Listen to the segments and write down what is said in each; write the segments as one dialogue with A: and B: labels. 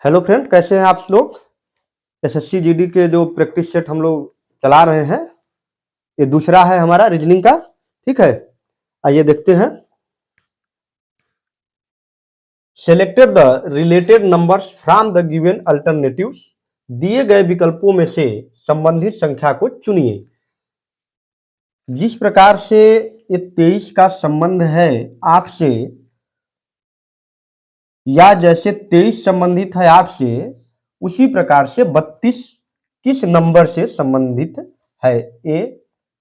A: Hello friend, कैसे हैं आप लोग। एसएससी जीडी के जो प्रैक्टिस सेट हम लोग चला रहे हैं, ये दूसरा है हमारा रीजनिंग का। ठीक है, आइए देखते हैं। Selected the related numbers from the given alternatives. दिए गए विकल्पों में से संबंधित संख्या को चुनिए। जिस प्रकार से ये 23 का संबंध है 8 से, या जैसे 23 संबंधित है 8 से, उसी प्रकार से 32 किस नंबर से संबंधित है। ए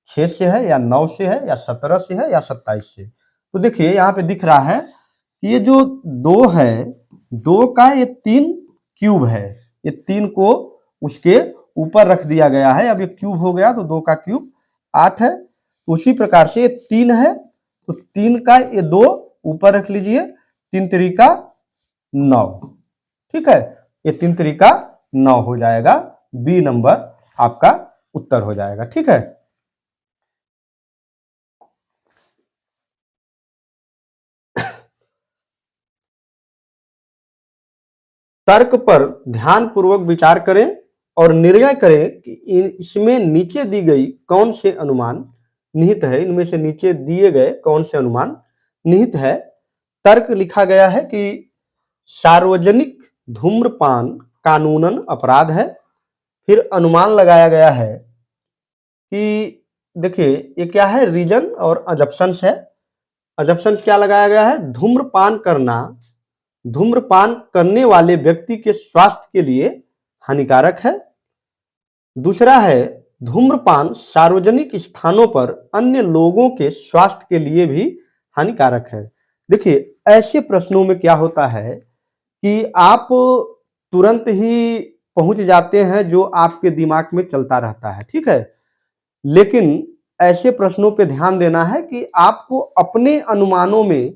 A: 6 से है, या 9 से है, या 17 से है, या 27 से। तो देखिए यहाँ पे दिख रहा है कि ये जो 2 है, 2 का ये 3 क्यूब है। ये 3 को उसके ऊपर रख दिया गया है। अब ये क्यूब हो गया तो 2 का क्यूब 8 है। तो उसी प्रकार से ये 3 है, तो 3 का ये 2 ऊपर रख लीजिए, 3 तरीका 9। ठीक है, ये 3 तरीका 9 हो जाएगा। बी नंबर आपका उत्तर हो जाएगा। ठीक है, तर्क पर ध्यानपूर्वक विचार करें और निर्णय करें कि इसमें नीचे दी गई कौन से अनुमान निहित है। इनमें से नीचे दिए गए कौन से अनुमान निहित है। तर्क लिखा गया है कि सार्वजनिक धूम्रपान कानूनन अपराध है। फिर अनुमान लगाया गया है कि देखिए ये क्या है, रीजन और अजप्शंस है। अजप्शंस क्या लगाया गया है, धूम्रपान करने वाले व्यक्ति के स्वास्थ्य के लिए हानिकारक है। दूसरा है, धूम्रपान सार्वजनिक स्थानों पर अन्य लोगों के स्वास्थ्य के लिए भी हानिकारक है। देखिए ऐसे प्रश्नों में क्या होता है कि आप तुरंत ही पहुंच जाते हैं जो आपके दिमाग में चलता रहता है। ठीक है, लेकिन ऐसे प्रश्नों पे ध्यान देना है कि आपको अपने अनुमानों में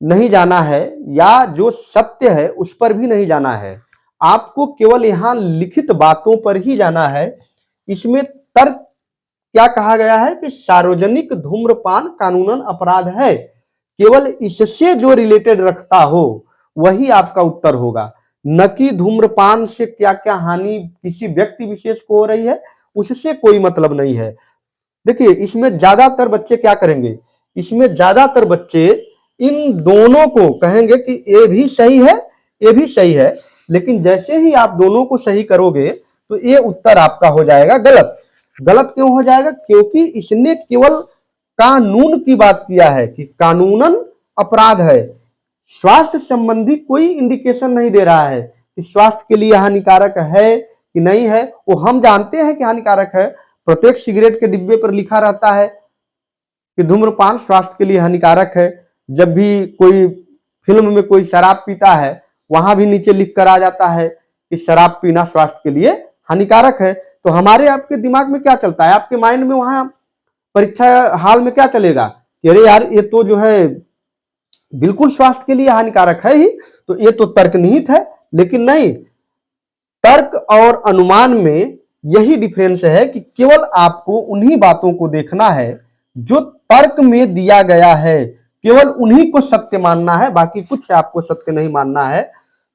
A: नहीं जाना है, या जो सत्य है उस पर भी नहीं जाना है। आपको केवल यहां लिखित बातों पर ही जाना है। इसमें तर्क क्या कहा गया है कि सार्वजनिक धूम्रपान कानूनन अपराध है। केवल इससे जो रिलेटेड रखता हो वही आपका उत्तर होगा, न कि धूम्रपान से क्या क्या हानि किसी व्यक्ति विशेष को हो रही है, उससे कोई मतलब नहीं है। देखिए इसमें ज्यादातर बच्चे क्या करेंगे, इसमें ज्यादातर बच्चे इन दोनों को कहेंगे कि ये भी सही है, ये भी सही है, लेकिन जैसे ही आप दोनों को सही करोगे तो ये उत्तर आपका हो जाएगा गलत। गलत क्यों हो जाएगा, क्योंकि इसने केवल कानून की बात किया है कि कानूनन अपराध है। स्वास्थ्य संबंधी कोई इंडिकेशन नहीं दे रहा है कि स्वास्थ्य के लिए हानिकारक है कि नहीं है। वो हम जानते हैं कि हानिकारक है, प्रत्येक सिगरेट के डिब्बे पर लिखा रहता है कि धूम्रपान स्वास्थ्य के लिए हानिकारक है। जब भी कोई फिल्म में कोई शराब पीता है, वहां भी नीचे लिख कर आ जाता है कि शराब पीना स्वास्थ्य के लिए हानिकारक है। तो हमारे आपके दिमाग में क्या चलता है, आपके माइंड में वहां परीक्षा हाल में क्या चलेगा कि अरे यार ये तो जो है बिल्कुल स्वास्थ्य के लिए हानिकारक है ही, तो ये तो तर्क निहित है। लेकिन नहीं, तर्क और अनुमान में यही डिफरेंस है कि केवल आपको उन्हीं बातों को देखना है जो तर्क में दिया गया है, केवल उन्हीं को सत्य मानना है, बाकी कुछ आपको सत्य नहीं मानना है।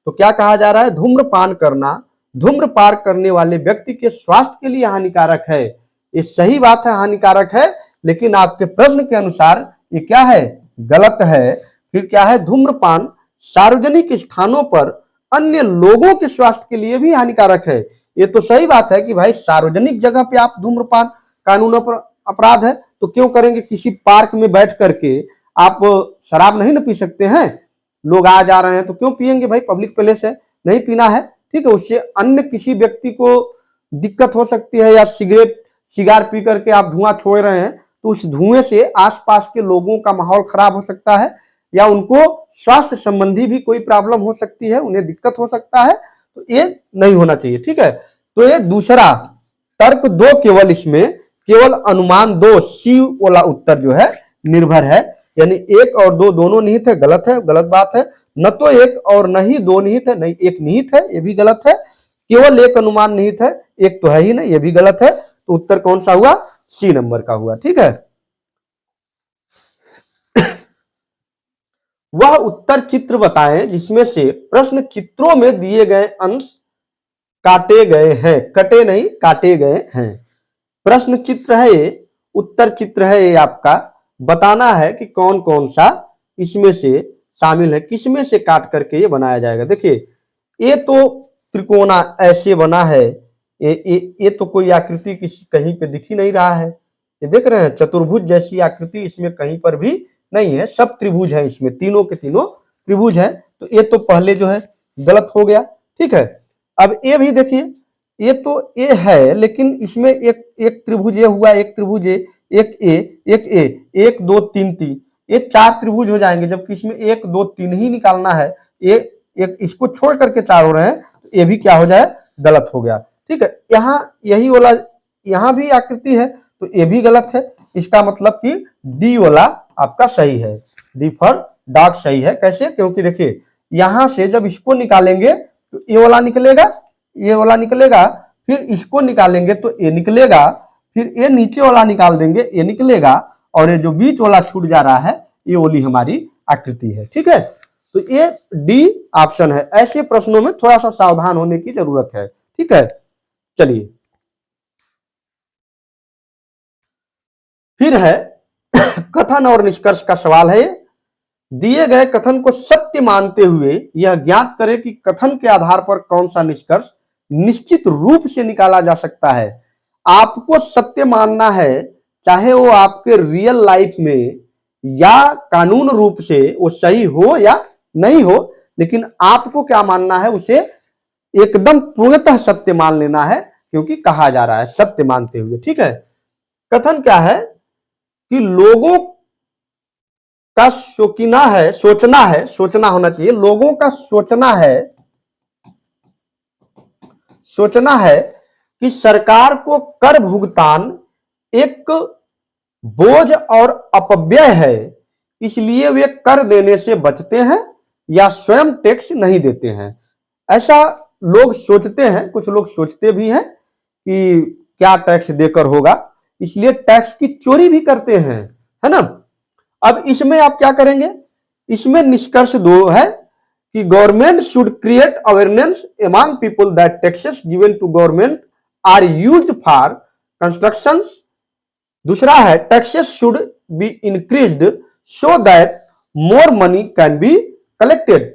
A: तो क्या कहा जा रहा है, धूम्रपान करना धूम्रपान करने वाले व्यक्ति के स्वास्थ्य के लिए हानिकारक है। ये सही बात है, हानिकारक है, लेकिन आपके प्रश्न के अनुसार ये क्या है, गलत है। फिर क्या है, धूम्रपान सार्वजनिक स्थानों पर अन्य लोगों के स्वास्थ्य के लिए भी हानिकारक है। ये तो सही बात है कि भाई सार्वजनिक जगह पे आप धूम्रपान कानून पर अपराध है, तो क्यों करेंगे। किसी पार्क में बैठ करके आप शराब नहीं ना पी सकते हैं, लोग आ जा रहे हैं तो क्यों पिएंगे भाई, पब्लिक प्लेस है, नहीं पीना है। ठीक है, उससे अन्य किसी व्यक्ति को दिक्कत हो सकती है, या सिगार पी करके आप धुआं छोड़ रहे हैं तो उस धुएं से आसपास के लोगों का माहौल खराब हो सकता है, या उनको स्वास्थ्य संबंधी भी कोई प्रॉब्लम हो सकती है, उन्हें दिक्कत हो सकता है। तो ये नहीं होना चाहिए। ठीक है, तो ये दूसरा तर्क दो, केवल इसमें केवल अनुमान दो, सी वाला उत्तर जो है निर्भर है। यानी एक और दो दोनों निहित है, गलत है, गलत बात है। न तो एक और न ही दो निहित है, नहीं एक निहित है, ये भी गलत है। केवल एक अनुमान निहित है, एक तो है ही नहीं, ये भी गलत है। तो उत्तर कौन सा हुआ, सी नंबर का हुआ। ठीक है, वह उत्तर चित्र बताएं जिसमें से प्रश्न चित्रों में दिए गए अंश काटे गए हैं, कटे नहीं काटे गए हैं। प्रश्न चित्र है ये, उत्तर चित्र है ये, आपका बताना है कि कौन कौन सा इसमें से शामिल है, किसमें से काट करके ये बनाया जाएगा। देखिए ये तो त्रिकोणा ऐसे बना है, ये तो कोई आकृति किसी कहीं पे दिख ही नहीं रहा है। ये देख रहे हैं चतुर्भुज जैसी आकृति इसमें कहीं पर भी नहीं है, सब त्रिभुज है, इसमें तीनों के तीनों त्रिभुज है। तो ये तो पहले जो है गलत हो गया, ठीक है। अब ये भी देखिए, ये तो ए है लेकिन इसमें एक एक त्रिभुज ये हुआ, एक त्रिभुज ए, एक ए, एक ए, एक दो तीन तीन, ये चार त्रिभुज हो जाएंगे, जबकि इसमें एक दो तीन ही निकालना है। ये एक इसको छोड़ करके चार हो रहे हैं, ये भी क्या हो जाए, गलत हो गया, ठीक है। यहाँ यही वाला यहाँ भी आकृति है तो ये भी गलत है। इसका मतलब कि डी वाला आपका सही है, डी फॉर डॉग सही है। कैसे? क्योंकि देखिए यहां से जब इसको निकालेंगे तो ये वाला निकलेगा, ये वाला निकलेगा, फिर इसको निकालेंगे तो ये निकलेगा, फिर ये नीचे वाला निकाल देंगे ये निकलेगा, और ये जो बीच वाला छूट जा रहा है ये वाली हमारी आकृति है, ठीक है। तो ये डी ऑप्शन है। ऐसे प्रश्नों में थोड़ा सा सावधान होने की जरूरत है, ठीक है। चलिए फिर है कथन और निष्कर्ष का सवाल है। दिए गए कथन को सत्य मानते हुए यह ज्ञात करें कि कथन के आधार पर कौन सा निष्कर्ष निश्चित रूप से निकाला जा सकता है। आपको सत्य मानना है, चाहे वो आपके रियल लाइफ में या कानून रूप से वो सही हो या नहीं हो, लेकिन आपको क्या मानना है, उसे एकदम पूर्णतः सत्य मान लेना है, क्योंकि कहा जा रहा है सत्य मानते हुए, ठीक है। कथन क्या है कि लोगों का सोचना है, सोचना होना चाहिए, लोगों का सोचना है कि सरकार को कर भुगतान एक बोझ और अपव्यय है, इसलिए वे कर देने से बचते हैं या स्वयं टैक्स नहीं देते हैं। ऐसा लोग सोचते हैं, कुछ लोग सोचते भी हैं कि क्या टैक्स देकर होगा, इसलिए टैक्स की चोरी भी करते हैं, है ना। अब इसमें आप क्या करेंगे, इसमें निष्कर्ष दो है कि government should create awareness among people that taxes given to government are used for constructions. दूसरा है taxes should be increased so that more money can be collected.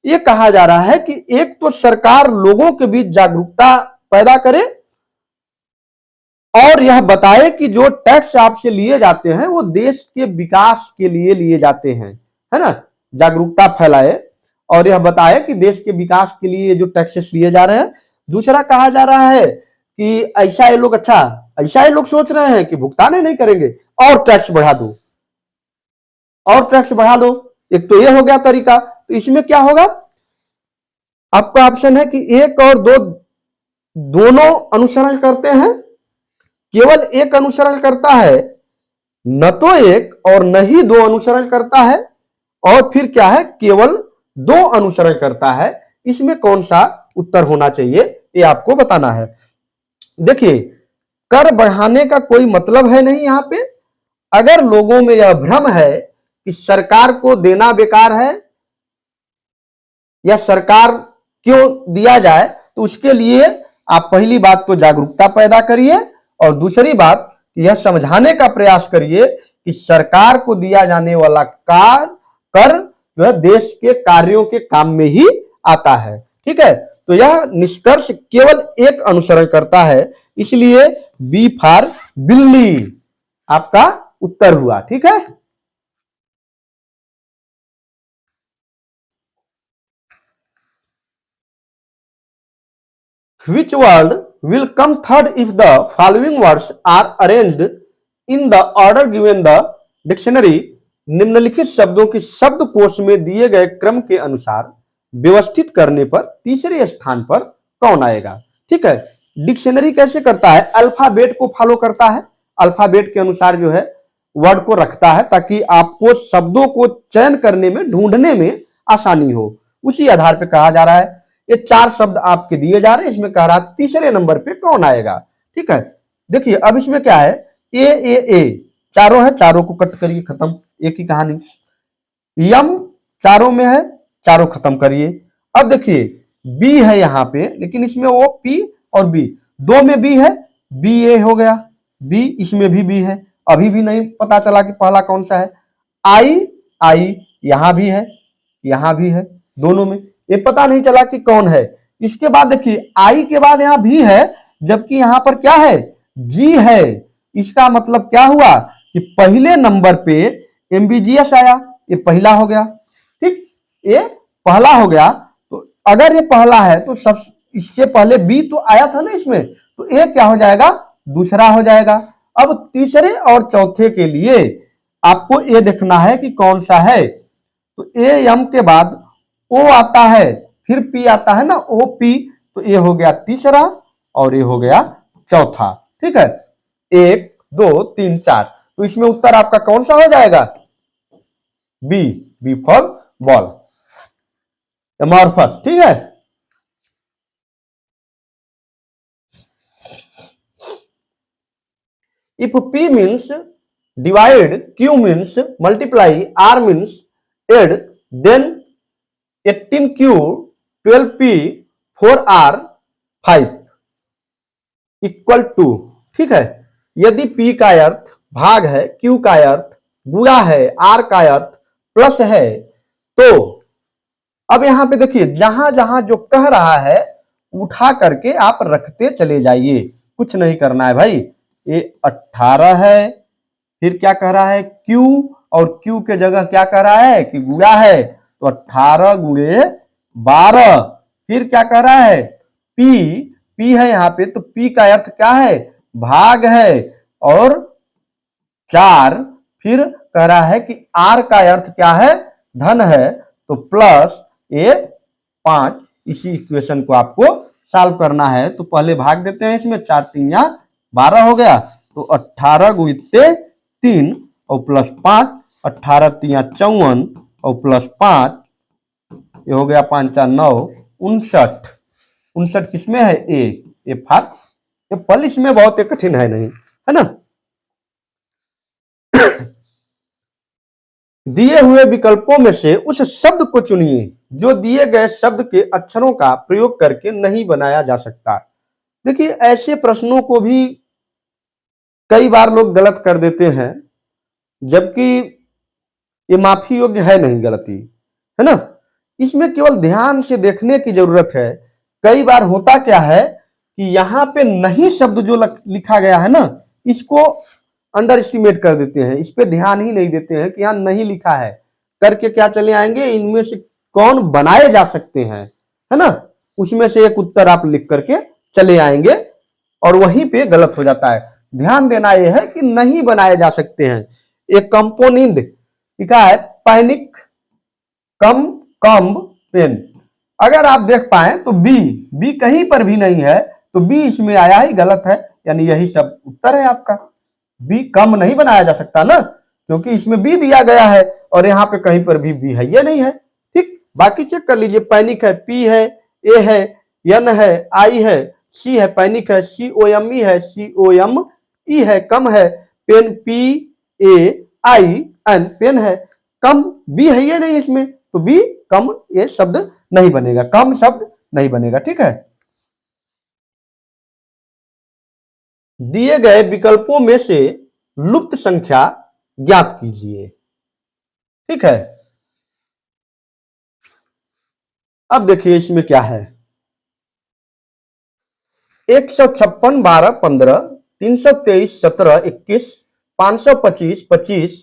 A: ये कहा जा रहा है कि एक तो सरकार लोगों के बीच जागरूकता पैदा करे और यह बताए कि जो टैक्स आपसे लिए जाते हैं वो देश के विकास के लिए लिए जाते हैं, है ना। जागरूकता फैलाए और यह बताए कि देश के विकास के लिए जो टैक्सेस लिए जा रहे हैं। दूसरा कहा जा रहा है कि ऐसा ये लोग ऐसा ये लोग सोच रहे हैं कि भुगतान ही नहीं करेंगे और टैक्स बढ़ा दो, और टैक्स बढ़ा दो। एक तो ये हो गया तरीका। तो इसमें क्या होगा, आपका ऑप्शन है कि एक और दो दोनों अनुसरण करते हैं, केवल एक अनुसरण करता है, न तो एक और न ही दो अनुसरण करता है, और फिर क्या है, केवल दो अनुसरण करता है। इसमें कौन सा उत्तर होना चाहिए ये आपको बताना है। देखिए कर बढ़ाने का कोई मतलब है नहीं यहां पे। अगर लोगों में यह भ्रम है कि सरकार को देना बेकार है या सरकार क्यों दिया जाए, तो उसके लिए आप पहली बात तो जागरूकता पैदा करिए, और दूसरी बात यह समझाने का प्रयास करिए कि सरकार को दिया जाने वाला कर जो है देश के कार्यों के काम में ही आता है, ठीक है। तो यह निष्कर्ष केवल एक अनुसरण करता है, इसलिए बी फॉर बिल्ली आपका उत्तर हुआ, ठीक है। Which word will come third if the following words are arranged in the order given the dictionary? निम्नलिखित शब्दों की शब्दकोश में दिए गए क्रम के अनुसार व्यवस्थित करने पर तीसरे स्थान पर कौन आएगा, ठीक है। डिक्शनरी कैसे करता है, अल्फाबेट को फॉलो करता है, अल्फाबेट के अनुसार जो है वर्ड को रखता है, ताकि आपको शब्दों को चयन करने में, ढूंढने में आसानी हो। उसी आधार पर कहा जा रहा है। ये चार शब्द आपके दिए जा रहे हैं, इसमें कह रहा है तीसरे नंबर पे कौन आएगा, ठीक है। देखिए अब इसमें क्या है, ए चारों है, चारों को कट करिए, खत्म, एक ही कहानी। यम चारों में है, चारों खत्म करिए। अब देखिए बी है यहाँ पे, लेकिन इसमें वो पी और बी, दो में बी है, बी ए हो गया, बी इसमें भी बी है, अभी भी नहीं पता चला कि पहला कौन सा है। आई, आई यहां भी है, यहां भी है, दोनों में ये पता नहीं चला कि कौन है। इसके बाद देखिए आई के बाद यहां भी है, जबकि यहां पर क्या है, जी है। इसका मतलब क्या हुआ कि पहले नंबर पे एमबीजीएस आया, ये पहला हो गया, ठीक, ये पहला हो गया। तो अगर ये पहला है तो सब इससे पहले बी तो आया था ना इसमें, तो ए क्या हो जाएगा, दूसरा हो जाएगा। अब तीसरे और चौथे के लिए आपको ये देखना है कि कौन सा है। तो ए एम के बाद ओ आता है, फिर पी आता है ना, ओ पी, तो ये हो गया तीसरा और ये हो गया चौथा, ठीक है। 1 2 3 4, तो इसमें उत्तर आपका कौन सा हो जाएगा, B, B for ball, amorphous, ठीक है। If P means divide, Q means multiply, R means add, then 18Q, 12P, 4R, 5 equal to, ठीक है। यदि P का अर्थ भाग है, Q का अर्थ गुणा है, R का अर्थ प्लस है, तो अब यहां पे देखिए जहां जहां जो कह रहा है उठा करके आप रखते चले जाइए, कुछ नहीं करना है भाई। ये 18 है, फिर क्या कह रहा है Q, और Q के जगह क्या कह रहा है कि गुणा है, तो 18 गुणे 12, फिर क्या कह रहा है P, P है यहाँ पे, तो P का अर्थ क्या है, भाग है, और 4, फिर कह रहा है कि R का अर्थ क्या है, धन है, तो प्लस ये 5। इसी इक्वेशन को आपको सॉल्व करना है, तो पहले भाग देते हैं इसमें, 4 3 12 हो गया, तो 18 गुणित 3 और प्लस 5, 18 3 54 और प्लस 5, ये हो गया 5 9 59। 59 किसमें है, ए फार, ये फल इसमें बहुत कठिन है नहीं, है ना। दिए हुए विकल्पों में से उस शब्द को चुनिए जो दिए गए शब्द के अक्षरों का प्रयोग करके नहीं बनाया जा सकता। देखिए ऐसे प्रश्नों को भी कई बार लोग गलत कर देते हैं, जबकि ये माफी योग्य है नहीं गलती, है ना। इसमें केवल ध्यान से देखने की जरूरत है। कई बार होता क्या है कि यहाँ पे नहीं शब्द जो लिखा गया है ना, इसको अंडर एस्टिमेट कर देते हैं, इस पे ध्यान ही नहीं देते हैं कि यहाँ नहीं लिखा है, करके क्या चले आएंगे, इनमें से कौन बनाए जा सकते हैं, है ना, उसमें से एक उत्तर आप लिख करके चले आएंगे, और वहीं पे गलत हो जाता है। ध्यान देना यह है कि नहीं बनाए जा सकते हैं। एक कंपोनेंट लिखा है पैनिक कम कम पेन, अगर आप देख पाए तो बी, बी कहीं पर भी नहीं है, तो बी इसमें आया ही गलत है, यानी यही सब उत्तर है आपका। बी कम नहीं बनाया जा सकता ना, क्योंकि इसमें बी दिया गया है और यहाँ पे कहीं पर भी बी है, ये नहीं है, ठीक। बाकी चेक कर लीजिए, पैनिक है, पी है, ए है, एन है, आई है, सी है, पैनिक है, सी ओ एम ई है, सी ओ एम ई है, कम है, pen P A I N, pen है, कम बी है ये नहीं इसमें, तो बी कम ये शब्द नहीं बनेगा, कम शब्द नहीं बनेगा, ठीक है। दिए गए विकल्पों में से लुप्त संख्या ज्ञात कीजिए, ठीक है। अब देखिए इसमें क्या है, 156 12 15, 323 17 21, 525 25,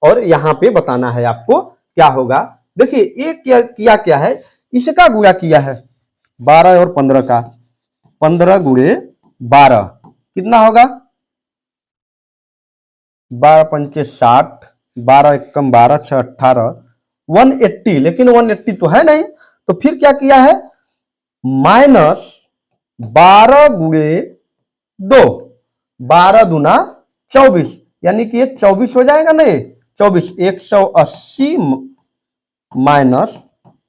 A: और यहां पे बताना है आपको क्या होगा। देखिए एक किया क्या है, इसका गुणा किया है 12 और 15 का, 15 गुणे 12 कितना होगा, 12 पंचे 60, 12 एकम 12 6 18, 180, लेकिन 180 तो है नहीं, तो फिर क्या किया है, माइनस 12 गुणे 2, 12 दूना 24, यानी कि ये 24 हो जाएगा नहीं, 24, 180 माइनस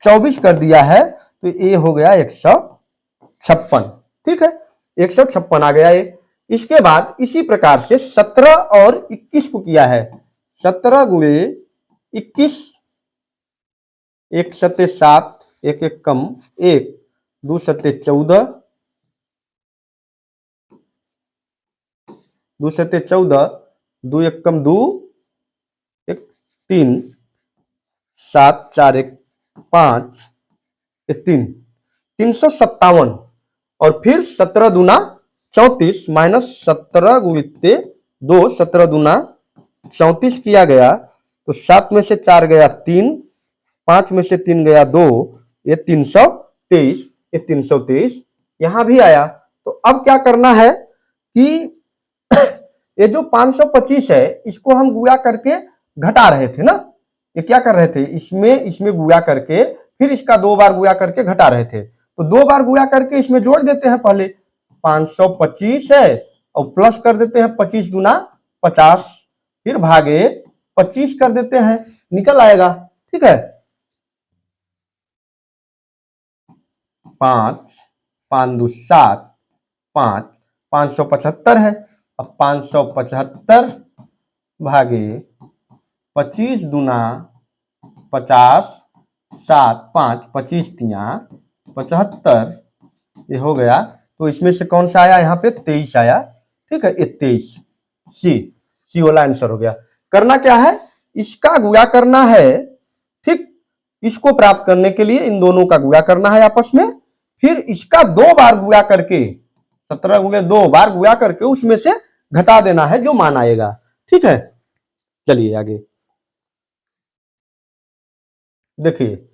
A: 24 कर दिया है, तो ये हो गया 156, ठीक है, 156 आ गया ये। इसके बाद इसी प्रकार से 17 और 21 को किया है, 17 गुणे 21 एक सत्ते 7, एक एक कम 1, 2 सत्ते 14, 2 सत्ते 14, 2 एक कम 2, एक 3, 7 4 एक 5, एक 3, 357। और फिर 17 दूना 34 माइनस 17 गुणित 2, 17 दूना 34 किया गया तो 7 में से 4 गया 3, 5 में से 3 गया 2, ये 323, ये 323 यहां भी आया। तो अब क्या करना है कि ये जो 525 है इसको हम गुणा करके घटा रहे थे ना, ये क्या कर रहे थे, इसमें गुणा करके फिर इसका 2 बार गुणा करके घटा रहे थे, तो 2 बार गुणा करके इसमें जोड़ देते हैं। पहले 525 है और प्लस कर देते हैं 25 गुना 50, फिर भागे 25 कर देते हैं, निकल आएगा। ठीक है, 5 5 2 7, 5 575 है। अब 575 भागे 25 दूना 50, 7 5 25 तिया 75, ये हो गया। तो इसमें से कौन सा आया, यहाँ पे 23 आया। ठीक है, ये 23 सी वाला आंसर हो गया। करना क्या है, इसका गुणा करना है। ठीक, इसको प्राप्त करने के लिए इन दोनों का गुणा करना है आपस में, फिर इसका 2 बार गुणा करके 17 गुणे 2 बार गुणा करके उसमें से घटा देना है जो मान आएगा। ठीक है, चलिए आगे देखिए,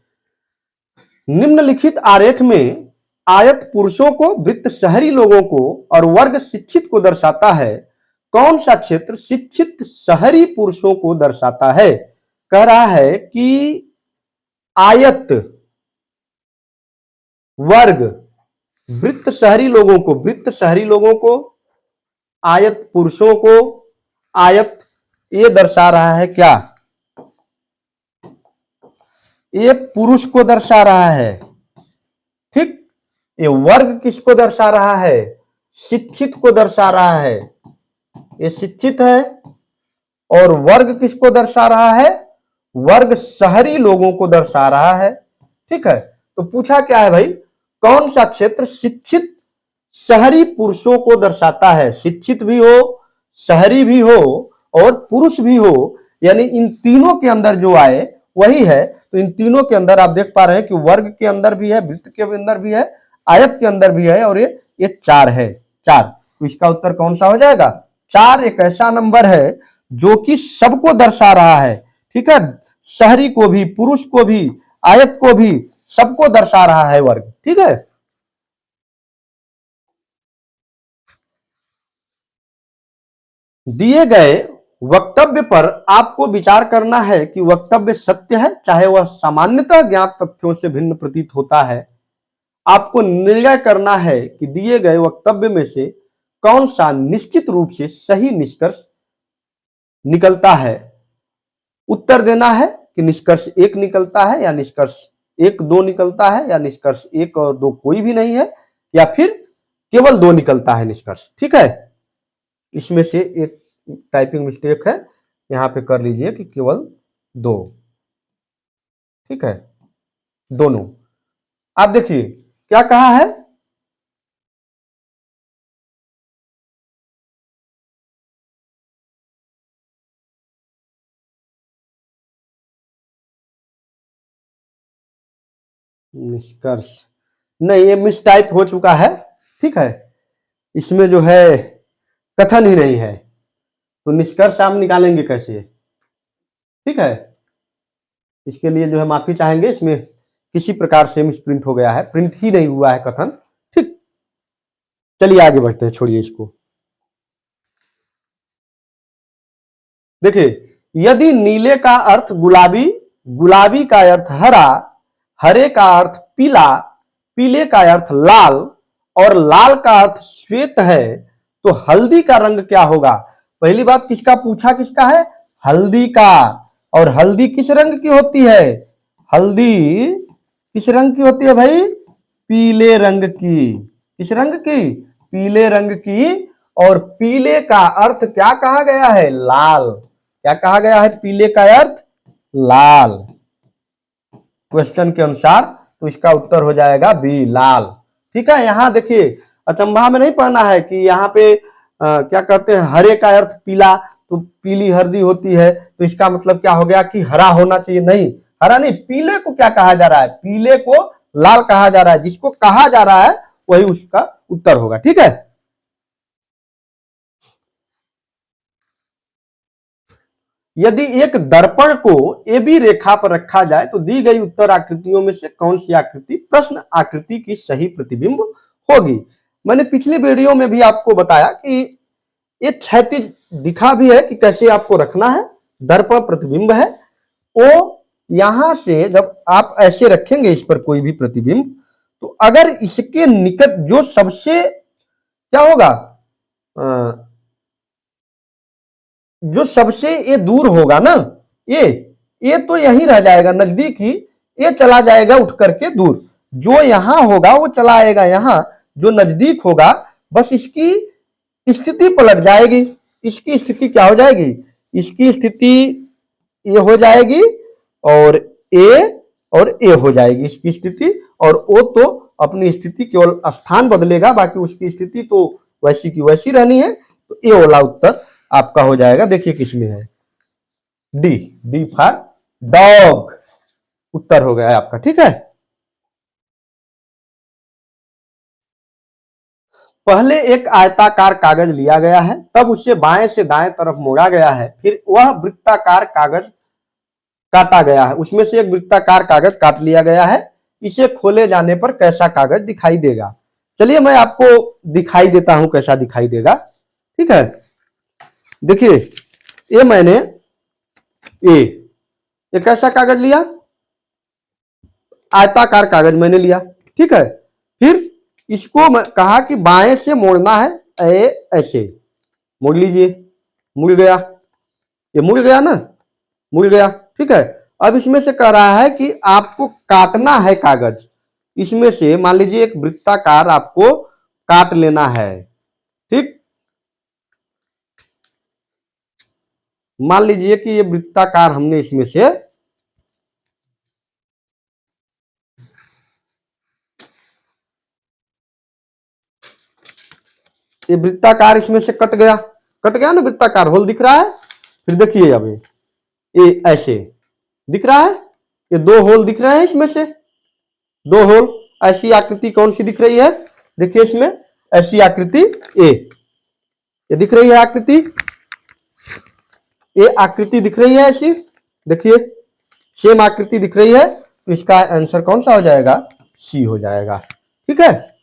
A: निम्नलिखित आरेख में आयत पुरुषों को, वृत्त शहरी लोगों को और वर्ग शिक्षित को दर्शाता है। कौन सा क्षेत्र शिक्षित शहरी पुरुषों को दर्शाता है? कह रहा है कि आयत वर्ग वृत्त शहरी लोगों को, वृत्त शहरी लोगों को, आयत पुरुषों को, आयत ये दर्शा रहा है क्या, ये पुरुष को दर्शा रहा है। ठीक, ये वर्ग किसको दर्शा रहा है, शिक्षित को दर्शा रहा है, ये शिक्षित है। और वर्ग किसको दर्शा रहा है, वर्ग शहरी लोगों को दर्शा रहा है। ठीक है, तो पूछा क्या है भाई, कौन सा क्षेत्र शिक्षित शहरी पुरुषों को दर्शाता है, शिक्षित भी हो, शहरी भी हो और पुरुष भी हो, यानी इन तीनों के अंदर जो आए वही है। तो इन तीनों के अंदर आप देख पा रहे हैं कि वर्ग के अंदर भी है, वृत्त के अंदर भी है, आयत के अंदर भी है, और ये 4 है, 4। तो इसका उत्तर कौन सा हो जाएगा, 4 एक ऐसा नंबर है जो कि सबको दर्शा रहा है। ठीक है, शहरी को भी, पुरुष को भी, आयत को भी, सबको दर्शा रहा है वर्ग। ठीक है, दिए गए वक्तव्य पर आपको विचार करना है कि वक्तव्य सत्य है, चाहे वह सामान्यतः ज्ञात तथ्यों से भिन्न प्रतीत होता है। आपको निर्णय करना है कि दिए गए वक्तव्य में से कौन सा निश्चित रूप से सही निष्कर्ष निकलता है। उत्तर देना है कि निष्कर्ष 1 निकलता है, या निष्कर्ष 1 2 निकलता है, या निष्कर्ष 1 और 2 कोई भी नहीं है, या फिर केवल 2 निकलता है निष्कर्ष। ठीक है, इसमें से एक टाइपिंग मिस्टेक है, यहां पे कर लीजिए कि केवल 2। ठीक है, दोनों। आप देखिए क्या कहा है, निष्कर्ष नहीं, ये मिस टाइप हो चुका है। ठीक है, इसमें जो है कथन ही नहीं है, तो निष्कर्ष आप निकालेंगे कैसे। ठीक है, इसके लिए जो है माफी चाहेंगे, इसमें किसी प्रकार से मिस प्रिंट हो गया है, प्रिंट ही नहीं हुआ है कथन। ठीक, चलिए आगे बढ़ते हैं, छोड़िए इसको। देखिए, यदि नीले का अर्थ गुलाबी, गुलाबी का अर्थ हरा, हरे का अर्थ पीला, पीले का अर्थ लाल और लाल का अर्थ श्वेत है, तो हल्दी का रंग क्या होगा। पहली बात किसका पूछा, किसका है, हल्दी का। और हल्दी किस रंग की होती है, हल्दी किस रंग की होती है भाई, पीले रंग की। किस रंग की, पीले रंग की। और पीले का अर्थ क्या कहा गया है, लाल। क्या कहा गया है, पीले का अर्थ लाल। क्वेश्चन के अनुसार, तो इसका उत्तर हो जाएगा बी, लाल। ठीक है, यहाँ देखिए अचंभा में नहीं पढ़ना है कि यहाँ पे क्या कहते हैं, हरे का अर्थ पीला, तो पीली हल्दी होती है, तो इसका मतलब क्या हो गया कि हरा होना चाहिए। नहीं, हरा नहीं, पीले को क्या कहा जा रहा है, पीले को लाल कहा जा रहा है। जिसको कहा जा रहा है वही उसका उत्तर होगा। ठीक है, यदि एक दर्पण को ए बी रेखा पर रखा जाए तो दी गई उत्तर आकृतियों में से कौन सी आकृति प्रश्न आकृति की सही प्रतिबिंब होगी। मैंने पिछले वीडियो में भी आपको बताया कि ये क्षैतिज दिखा भी है कि कैसे आपको रखना है। दर्पण प्रतिबिंब है, वो यहां से जब आप ऐसे रखेंगे इस पर कोई भी प्रतिबिंब, तो अगर इसके निकट जो सबसे क्या होगा, जो सबसे ये दूर होगा ना, ये तो यहीं रह जाएगा नजदीक ही, ये चला जाएगा उठ करके दूर। जो यहां होगा वो चला आएगा यहां, जो नजदीक होगा बस इसकी स्थिति पलट जाएगी। इसकी स्थिति क्या हो जाएगी, इसकी स्थिति ये हो जाएगी और ए हो जाएगी इसकी स्थिति, और ओ तो अपनी स्थिति केवल स्थान बदलेगा, बाकी उसकी स्थिति तो वैसी की वैसी रहनी है। तो ए वाला उत्तर आपका हो जाएगा। देखिए किसमें है, डी, डी फॉर डॉग उत्तर हो गया आपका। ठीक है, पहले एक आयताकार कागज लिया गया है, तब उसे बाएं से दाएं तरफ मोड़ा गया है, फिर वह वृत्ताकार कागज काटा गया है। उसमें से एक वृत्ताकार कागज काट लिया गया है। इसे खोले जाने पर कैसा कागज दिखाई देगा। चलिए मैं आपको दिखाई देता हूं कैसा दिखाई देगा। ठीक है, देखिए ये मैंने ये कैसा कागज लिया, आयताकार कागज मैंने लिया। ठीक है, फिर इसको मैं कहा कि बाएं से मोड़ना है, ऐसे मोड़ लीजिए, मुड़ गया, ये मुड़ गया ना, मुड़ गया। ठीक है, अब इसमें से कह रहा है कि आपको काटना है कागज, इसमें से मान लीजिए एक वृत्ताकार आपको काट लेना है। ठीक, मान लीजिए कि ये वृत्ताकार हमने इसमें से ये वृत्ताकार इसमें से कट गया ना, वृत्ताकार होल दिख रहा है। फिर देखिए अब ये ऐसे दिख रहा है, ये दो होल दिख रहे हैं, इसमें से दो होल। ऐसी आकृति कौन सी दिख रही है, देखिए इसमें ऐसी आकृति ये दिख रही है आकृति, ये आकृति दिख रही है ऐसी, देखिए सेम आकृति दिख रही है। तो इसका आंसर कौन सा हो जाएगा, सी हो जाएगा। ठीक है,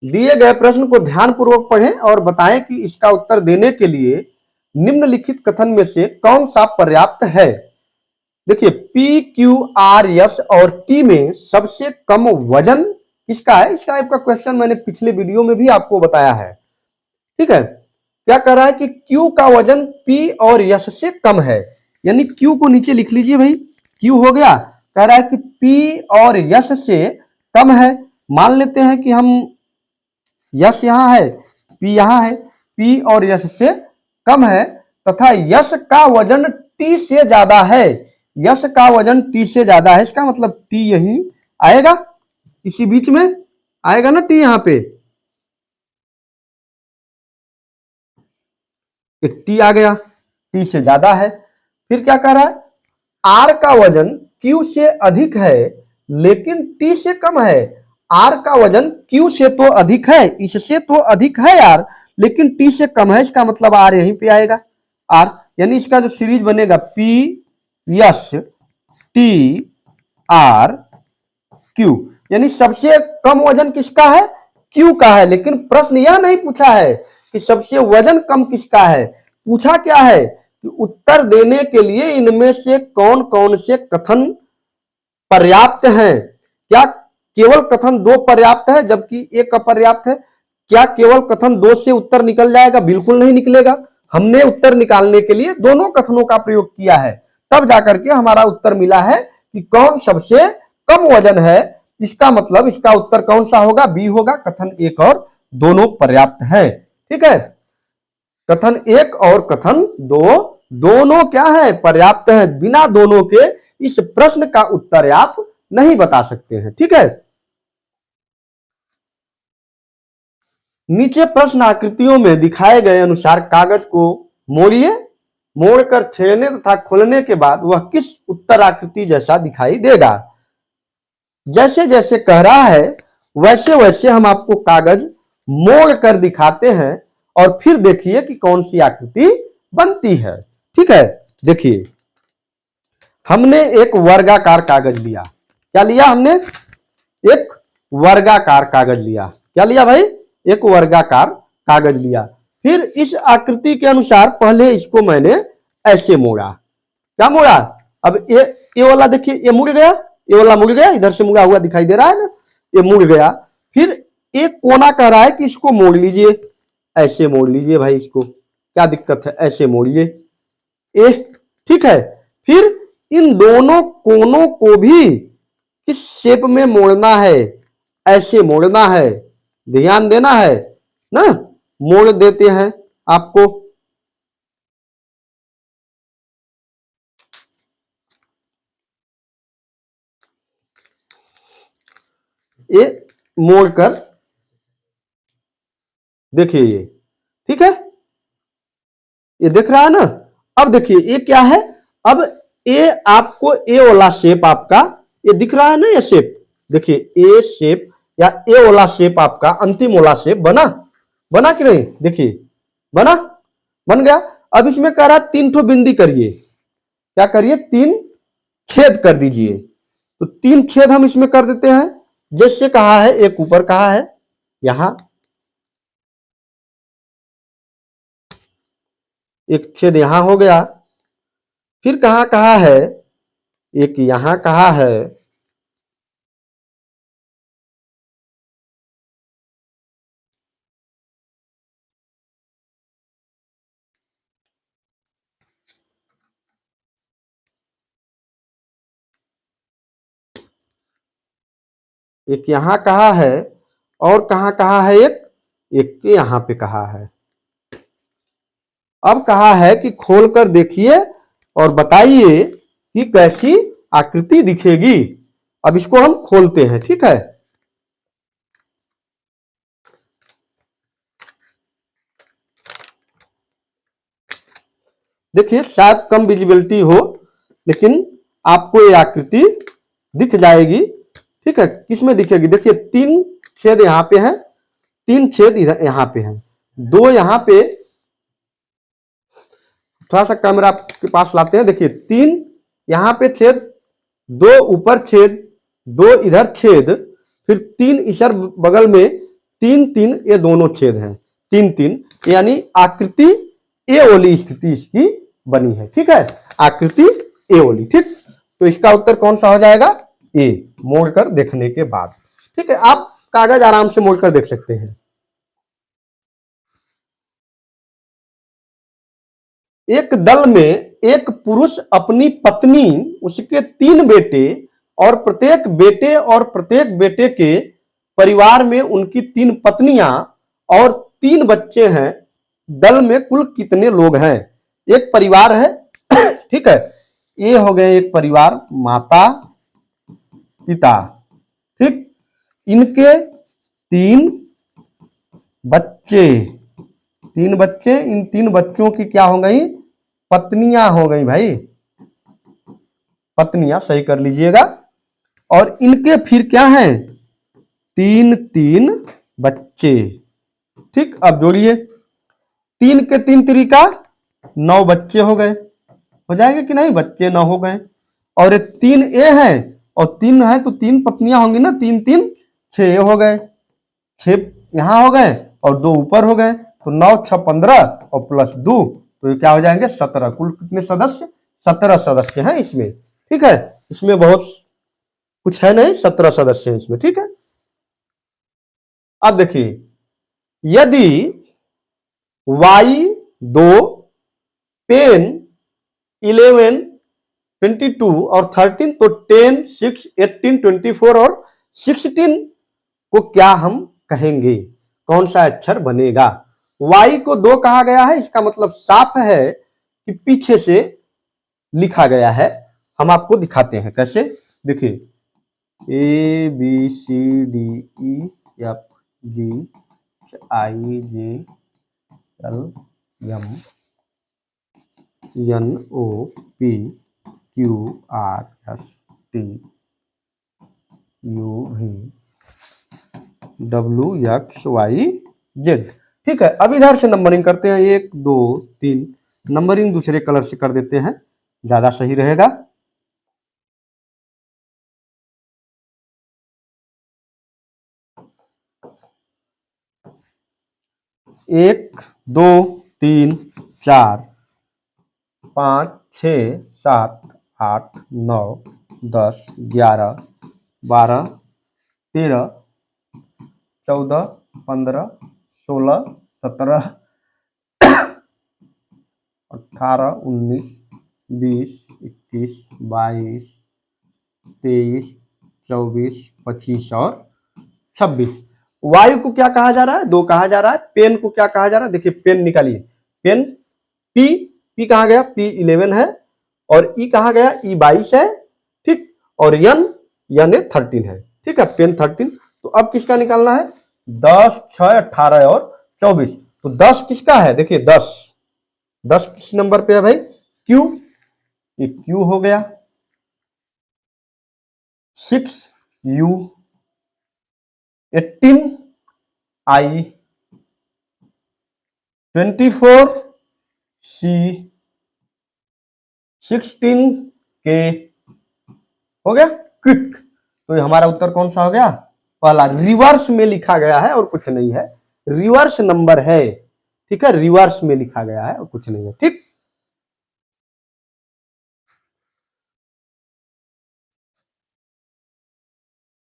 A: दिए गए प्रश्न को ध्यानपूर्वक पढ़ें और बताएं कि इसका उत्तर देने के लिए निम्नलिखित कथन में से कौन सा पर्याप्त है। देखिए पी, क्यू, आर, एस और टी में सबसे कम वजन किसका है। इस टाइप का क्वेश्चन मैंने पिछले वीडियो में भी आपको बताया है। ठीक है, क्या कह रहा है कि क्यू का वजन पी और यस से कम है, यानी क्यू को नीचे लिख लीजिए भाई, क्यू हो गया। कह रहा है कि पी और यस से कम है, मान लेते हैं कि हम यस यहां है, पी यहां है, पी और यस से कम है, तथा यस का वजन टी से ज्यादा है। यस का वजन टी से ज्यादा है, इसका मतलब टी यहीं आएगा, इसी बीच में आएगा ना टी, यहां पे एक टी आ गया, टी से ज्यादा है। फिर क्या कह रहा है, आर का वजन क्यू से अधिक है लेकिन टी से कम है। आर का वजन क्यू से तो अधिक है, इससे तो अधिक है आर, लेकिन टी से कम है, इसका मतलब आर यहीं पे आएगा, आर। यानी इसका जो सीरीज बनेगा P yes T R Q, यानी सबसे कम वजन किसका है, क्यू का है। लेकिन प्रश्न यह नहीं पूछा है कि सबसे वजन कम किसका है, पूछा क्या है कि उत्तर देने के लिए इनमें से कौन कौन से कथन पर्याप्त हैं। क्या केवल कथन दो पर्याप्त है जबकि एक अपर्याप्त है। क्या केवल कथन दो से उत्तर निकल जाएगा, बिल्कुल नहीं निकलेगा। हमने उत्तर निकालने के लिए दोनों कथनों का प्रयोग किया है, तब जाकर के हमारा उत्तर मिला है कि कौन सबसे कम वजन है। इसका मतलब इसका उत्तर कौन सा होगा, बी होगा। कथन एक और दोनों पर्याप्त है। ठीक है, कथन एक और कथन दो दोनों क्या है, पर्याप्त है। बिना दोनों के इस प्रश्न का उत्तर आप नहीं बता सकते हैं। ठीक है, नीचे प्रश्न आकृतियों में दिखाए गए अनुसार कागज को मोड़िए। मोड़कर छेड़ने तथा खोलने के बाद वह किस उत्तर आकृति जैसा दिखाई देगा। जैसे जैसे कह रहा है वैसे वैसे हम आपको कागज मोड़ कर दिखाते हैं और फिर देखिए कि कौन सी आकृति बनती है। ठीक है, देखिए हमने एक वर्गाकार कागज लिया। क्या लिया हमने? एक वर्गाकार कागज लिया। क्या लिया भाई? एक वर्गाकार कागज लिया। फिर इस आकृति के अनुसार पहले इसको मैंने ऐसे मोड़ा। क्या मोड़ा? अब ये वाला देखिए, ये मुड़ गया, ये वाला मुड़ गया, इधर से मुड़ा हुआ दिखाई दे रहा है ना, ये मुड़ गया। फिर एक कोना कह रहा है कि इसको मोड़ लीजिए, ऐसे मोड़ लीजिए भाई, इसको क्या दिक्कत है, ऐसे मोड़िए। ठीक है, फिर इन दोनों कोनों को भी किस शेप में मोड़ना है, ऐसे मोड़ना है, ध्यान देना है ना। मोड़ देते हैं आपको, ये मोड़कर देखिए ये, ठीक है, ये दिख रहा है ना। अब देखिए ये क्या है, अब ये आपको ए वाला शेप आपका ये दिख रहा है ना, ये शेप देखिए, ए शेप या ए वाला शेप आपका अंतिम वाला शेप बना। बना कि नहीं? देखिए बना, बन गया। अब इसमें कह रहा है 3 ठो बिंदी करिए। क्या करिए? 3 छेद कर दीजिए। तो 3 छेद हम इसमें कर देते हैं, जैसे कहा है, एक ऊपर कहा है यहां एक छेद यहां हो गया, फिर कहां कहा है, एक यहां कहा है, एक यहां कहा है, और कहां कहा है, एक यहां पे कहा है। अब कहा है कि खोलकर देखिए और बताइए कि कैसी आकृति दिखेगी। अब इसको हम खोलते हैं। ठीक है, देखिए शायद कम विजिबिलिटी हो, लेकिन आपको ये आकृति दिख जाएगी। ठीक है, किसमें दिखेगी? देखिए 3 छेद यहां पे है, 3 छेद इधर यहां पे है, 2 यहां पे, थोड़ा सा कैमरा के पास लाते हैं। देखिए 3 यहां पे छेद, 2 ऊपर छेद, 2 इधर छेद, फिर 3 इधर बगल में, 3 ये दोनों छेद हैं, 3 यानी आकृति ए वाली स्थिति इसकी बनी है। ठीक है, आकृति ए वाली। ठीक, तो इसका उत्तर कौन सा हो जाएगा? ए, मोड़कर देखने के बाद। ठीक है, आप कागज आराम से मोड़कर देख सकते हैं। एक दल में एक पुरुष अपनी पत्नी, उसके 3 बेटे और प्रत्येक बेटे के परिवार में उनकी 3 पत्नियां और 3 बच्चे हैं। दल में कुल कितने लोग हैं? एक परिवार है ठीक है, ये हो गए एक परिवार, माता पिता, ठीक, इनके 3 बच्चे, 3 बच्चे, इन 3 बच्चों की क्या हो गई? पत्नियां हो गई भाई, पत्नियां, सही कर लीजिएगा। और इनके फिर क्या हैं? 3 बच्चे। ठीक, अब जोड़िए, 3 के 3 तरीका 9 बच्चे हो गए। हो जाएंगे कि नहीं? बच्चे 9 हो गए। और 3 ए है और 3 है तो 3 पत्नियां होंगी ना, 3 6 हो गए, 6 यहां हो गए और 2 ऊपर हो गए, तो 9 6 15 और प्लस 2, तो ये क्या हो जाएंगे? 17। कुल कितने सदस्य? 17 सदस्य हैं इसमें। ठीक है, इसमें बहुत कुछ है नहीं, 17 सदस्य हैं इसमें। ठीक है, अब देखिए, यदि y 2, पेन 11, 22 और 13, तो 10, 6, 18, 24 और 16 को क्या हम कहेंगे? कौन सा अक्षर बनेगा? y को 2 कहा गया है, इसका मतलब साफ है कि पीछे से लिखा गया है। हम आपको दिखाते हैं कैसे, देखिए A B C D E F G I J L M N O P Q R S T U V W X Y Z। ठीक है, अब इधर से नंबरिंग करते हैं, 1 2 3, नंबरिंग दूसरे कलर से कर देते हैं, ज्यादा सही रहेगा। 1 2 3 4 5 6 7 8 9 10 11 12 13 14 15 16 17 18 19 20 21 22 23 24 25 और 26। वायु को क्या कहा जा रहा है, 2 कहा जा रहा है। पेन को क्या कहा जा रहा है, देखिए पेन निकालिए, पेन पी, पी कहा गया, P11 है, और ई कहा गया, E22 है, ठीक, और यन 13 है, ठीक है, पेन 13। तो अब किसका निकालना है, 10 6 18 और 24। तो 10 किसका है, देखिए 10 किस नंबर पे है भाई, क्यू, ये क्यू हो गया। 6 यू, 18 आई, 24 सी, 16 के, हो गया क्विक। तो हमारा उत्तर कौन सा हो गया, पहला, रिवर्स में लिखा गया है और कुछ नहीं है, रिवर्स नंबर है, ठीक है, रिवर्स में लिखा गया है और कुछ नहीं है, ठीक।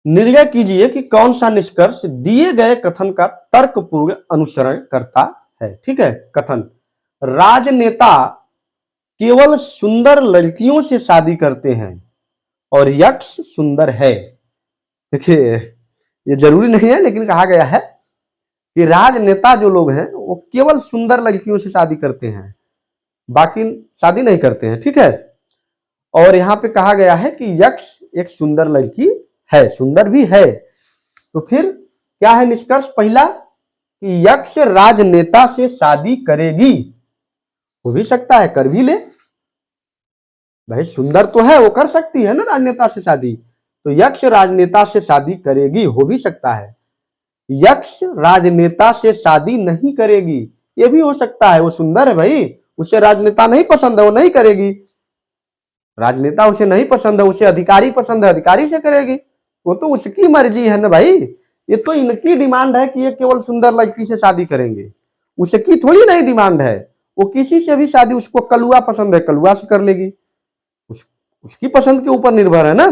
A: निर्णय कीजिए कि कौन सा निष्कर्ष दिए गए कथन का तर्कपूर्ण अनुसरण करता है, ठीक है। कथन, राजनेता केवल सुंदर लड़कियों से शादी करते हैं और यक्ष सुंदर है। देखिए ये जरूरी नहीं है, लेकिन कहा गया है कि राजनेता जो लोग हैं वो केवल सुंदर लड़कियों से शादी करते हैं, बाकी शादी नहीं करते हैं, ठीक है। और यहाँ पे कहा गया है कि यक्ष एक सुंदर लड़की है, सुंदर भी है। तो फिर क्या है निष्कर्ष पहला, कि यक्ष राजनेता से शादी करेगी, हो भी सकता है कर भी ले, भाई सुंदर तो है, वो कर सकती है ना राजनेता से शादी। तो यक्ष राजनेता से शादी करेगी, हो भी सकता है। यक्ष राजनेता से शादी नहीं करेगी, ये भी हो सकता है, वो सुंदर है भाई, उसे राजनेता नहीं पसंद है, वो नहीं करेगी। राजनेता उसे नहीं पसंद है, उसे अधिकारी पसंद है, अधिकारी से करेगी, वो तो उसकी मर्जी है ना भाई। ये तो इनकी डिमांड है कि ये केवल सुंदर लड़की से शादी करेंगे, उसकी थोड़ी नहीं डिमांड है। वो किसी से भी शादी, उसको कलुआ पसंद है कलुआ से कर लेगी, उसकी पसंद के ऊपर निर्भर है ना।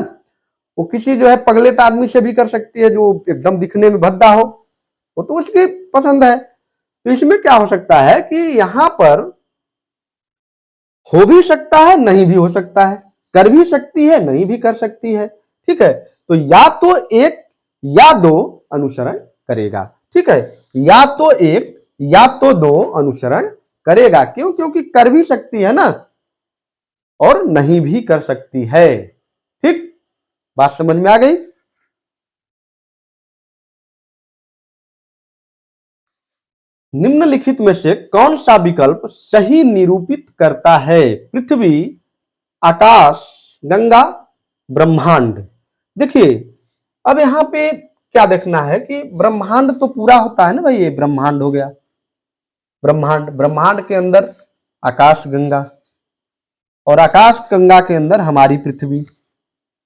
A: वो किसी जो है पगलेट आदमी से भी कर सकती है, जो एकदम दिखने में भद्दा हो, वो तो उसकी पसंद है। तो इसमें क्या हो सकता है कि यहां पर हो भी सकता है, नहीं भी हो सकता है, कर भी सकती है, नहीं भी कर सकती है, ठीक है। तो या तो एक या दो अनुसरण करेगा, ठीक है, या तो एक या तो दो अनुसरण करेगा। क्यों, क्योंकि कर भी सकती है ना और नहीं भी कर सकती है, ठीक। बात समझ में आ गई। निम्नलिखित में से कौन सा विकल्प सही निरूपित करता है, पृथ्वी, आकाश, गंगा, ब्रह्मांड। देखिए अब यहां पे क्या देखना है कि ब्रह्मांड तो पूरा होता है ना भाई, ये ब्रह्मांड हो गया, ब्रह्मांड, ब्रह्मांड के अंदर आकाश गंगा, और आकाश गंगा के अंदर हमारी पृथ्वी,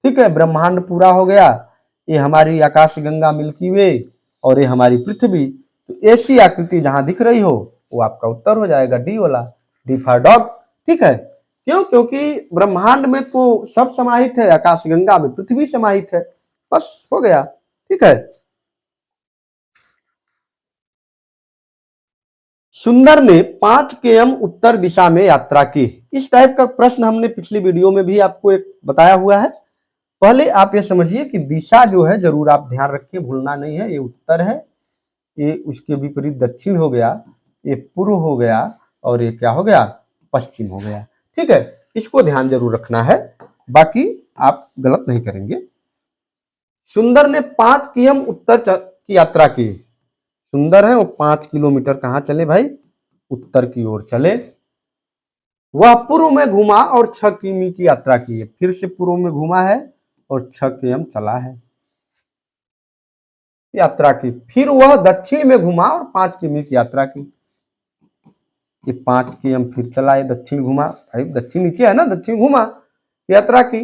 A: ठीक है, ब्रह्मांड पूरा हो गया। ये हमारी आकाश गंगा मिल्की वे और ये हमारी पृथ्वी। तो ऐसी आकृति जहां दिख रही हो वो आपका उत्तर हो जाएगा, डी वाला, डी फॉर डॉग, ठीक है। क्यों, क्योंकि ब्रह्मांड में तो सब समाहित है, आकाश गंगा में पृथ्वी समाहित है, बस हो गया, ठीक है। सुंदर ने 5 km उत्तर दिशा में यात्रा की। इस टाइप का प्रश्न हमने पिछली वीडियो में भी आपको एक बताया हुआ है। पहले आप ये समझिए कि दिशा जो है जरूर आप ध्यान रखिए, भूलना नहीं है, ये उत्तर है, ये उसके विपरीत दक्षिण हो गया, ये पूर्व हो गया और ये क्या हो गया, पश्चिम हो गया। ठीक है, इसको ध्यान जरूर रखना है, बाकी आप गलत नहीं करेंगे। सुंदर ने 5 किम उत्तर की यात्रा की। सुंदर है वो 5 किलोमीटर कहाँ चले भाई, उत्तर की ओर चले। वह पूर्व में घूमा और 6 किमी की यात्रा की है। फिर से पूर्व में घूमा है और 6 किम चला है यात्रा की। फिर वह दक्षिण में घुमा और 5 किमी की यात्रा की। ये 5 किम फिर चला, ये दक्षिण घुमा, भाई दक्षिण नीचे है ना, दक्षिण घुमा, यात्रा की।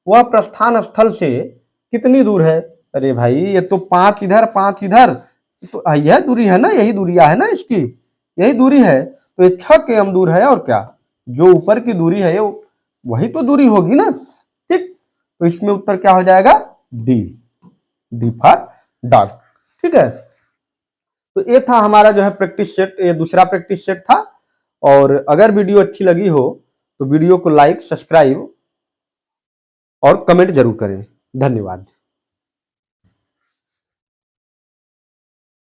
A: वह प्रस्थान स्थल से कितनी दूर है, अरे भाई ये तो 5 इधर 5 इधर, तो यह दूरी है ना, यही दूरिया है ना इसकी, यही दूरी है, तो ये 6 किम दूर है। और क्या, जो ऊपर की दूरी है वही तो दूरी होगी ना। ठीक, तो इसमें उत्तर क्या हो जाएगा, डी, डी फॉर डॉग। ठीक है, तो ये था हमारा जो है प्रैक्टिस सेट, ये दूसरा प्रैक्टिस सेट था। और अगर वीडियो अच्छी लगी हो तो वीडियो को लाइक, सब्सक्राइब और कमेंट जरूर करें। धन्यवाद।